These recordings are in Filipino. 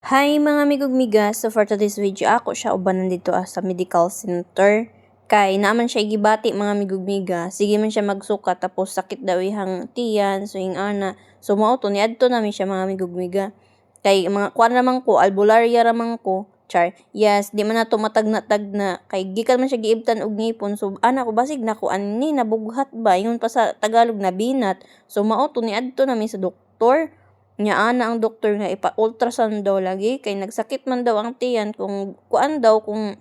Hi mga migugmiga, so for today's video ako siya ubanan dito sa medical center. Kay naman siya gibati mga migugmiga, sige man siya magsuka tapos sakit daw ihang tiyan, so ing ana. So mao to niadto namin siya mga migugmiga. Kay mga kuan ramang ko, albularya ramang ko. Char. Yes, di man na to matagna-tagna. Kay gikan man siya giibtan og ngipon. So ana ko basig na ko ani nabughat ba ingon pa sa Tagalog na binat. So mao to niadto namin sa doktor. Nya ana ang doktor nga ipa-ultrasound daw lagi kay nagsakit man daw ang tiyan kung kuan daw kung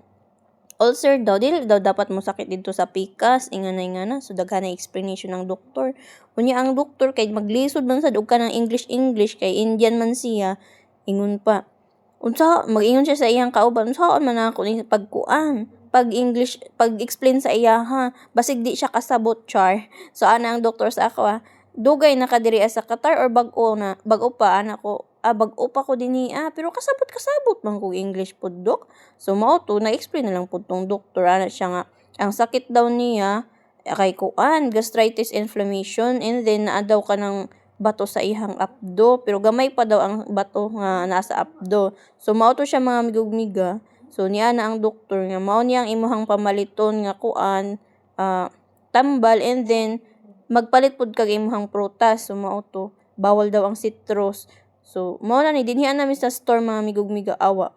ulcer daw dili daw dapat mo sakit dito sa pikas ingana so daghan na explanation ng doktor. Unya ang doktor kay maglisod man sad og kanang English kay Indian man siya ingon pa unsa mag-ingon siya sa iyang kauban unsaon man ako ni pagkuan pag English pag explain sa iya ha basig di siya kasabot char. So ana ang doktor sa ako dugay na ka diri sa Qatar or bag-o pa anak ko bag-o pa ko dinhi pero kasabot man ko English pud dok. So mao to na-explain na lang pud tong doktor ana siya nga ang sakit daw niya kay kuan gastritis inflammation and then naa daw ka ng bato sa ihang abdo pero gamay pa daw ang bato nga nasa abdo. So mao to siya mga migugmiga. So niya na ang doktor nga mao niya ang imuhang pamaliton nga kuan tambal and then magpalit pud kag imong prutas. So mao to bawal daw ang citrus. So mao na ni dinhi namin sa store mga migugmiga awa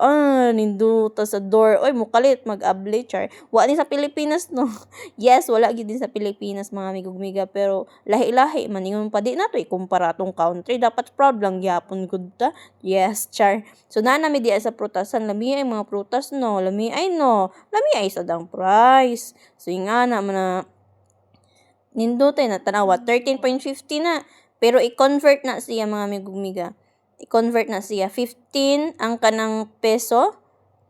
ninduta sa door oy mukalit mag-abli char wa ni sa Pilipinas no. Yes wala gid din sa Pilipinas mga migugmiga pero lahi-lahi man ingon pa di nato ikumpara tong country dapat proud lang gyapon gud ta. Yes char. So na nami di sa prutasan lami ay mga prutas no lami ay sa dang price. So ingana man na nindutay na tanawa 13.50 na pero i-convert na siya mga migugmiga i-convert na siya 15 ang kanang peso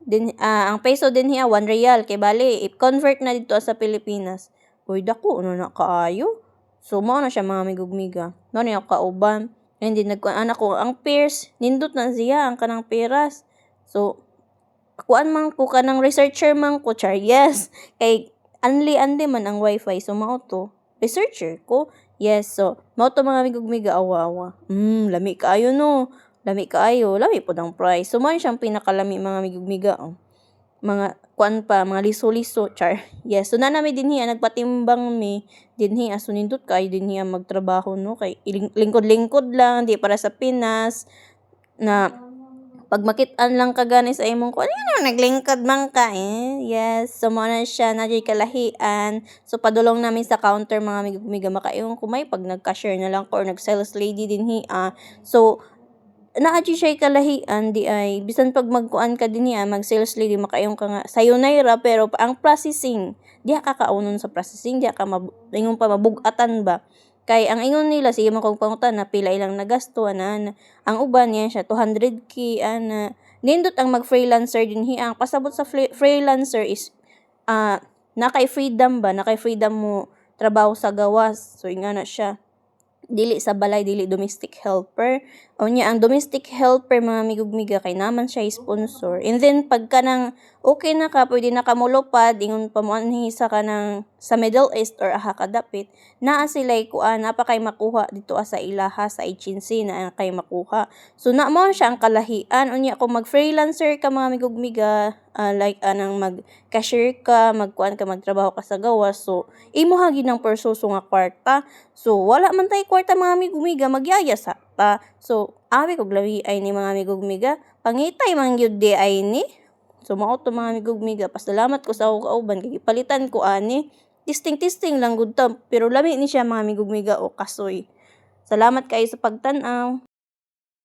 din ang peso din hiya 1 real kay bali i-convert na dito sa Pilipinas uy dako ano na kaayo. So mao na siya mga migugmiga no ni ako kauban and then anak ko ang pairs nindot na siya ang kanang peras. So kuan man ko kanang researcher man ko char yes kay anli man ang wifi so mao to researcher ko. Yes, so mao to mga migugmiga awa-awa. Lami kaayo no. Lami kaayo, lami pod ang price. So mao siyang pinakalami mga migugmiga. Mga kuan pa, mga liso-liso char. Yes, so na nami dinhi nagpatimbang mi dinhi so nindot kaayo dinhi magtrabaho no kay lingkod-lingkod lang di para sa Pinas na pag makit-an lang ka gani sa imong ko, ano naglingkod man ka Yes, so mo na siya, nadyo'y kalahian. So padulong namin sa counter mga miga makaiyon kumay pag nag-cashier na lang ko or nag-sales lady din So naadyo siya kalahian di ay bisan pag magkuan ka din mag-sales lady makaiyon ka nga sayo naira pero ang processing diha ka kaunon sa processing diha ka ingon pa mabugatan ba. Kay ang ingon nila sige man kog pangutan na pila ilang nagasto ang uban niya siya 200k nindot ang mag-freelancer dinhi ang pasabot sa freelancer is nakay freedom mo trabaho sa gawas. So ingana siya dili sa balay dili domestic helper unya ang domestic helper mga migugmiga kay naman siya sponsor and then pagka nang okay na ka pwede na ka molupad ingon pa mo anhi sa kanang sa Middle East or aha kadapit naa sila kuan napa kay makuha dito sa ilaha sa agency na kay makuha. So na mo siya ang kalahian unya kung mag freelancer ka mga migugmiga like anang mag cashier ka magkuan ka magtrabaho ka sa gawas so imo hagi ng persoso nga kwarta. So wala man tay kwarta mga migugmiga magyaya sa ta. So abi kog lawi ay ni mga migugmiga pangitay man gyud di ay ni. So mao to mga migugmiga pasalamat ko sa ako kauban kay palitan ko ani testing lang gud ta pero lami ni siya mga migugmiga o kasoy. Salamat kayo sa pagtan-aw.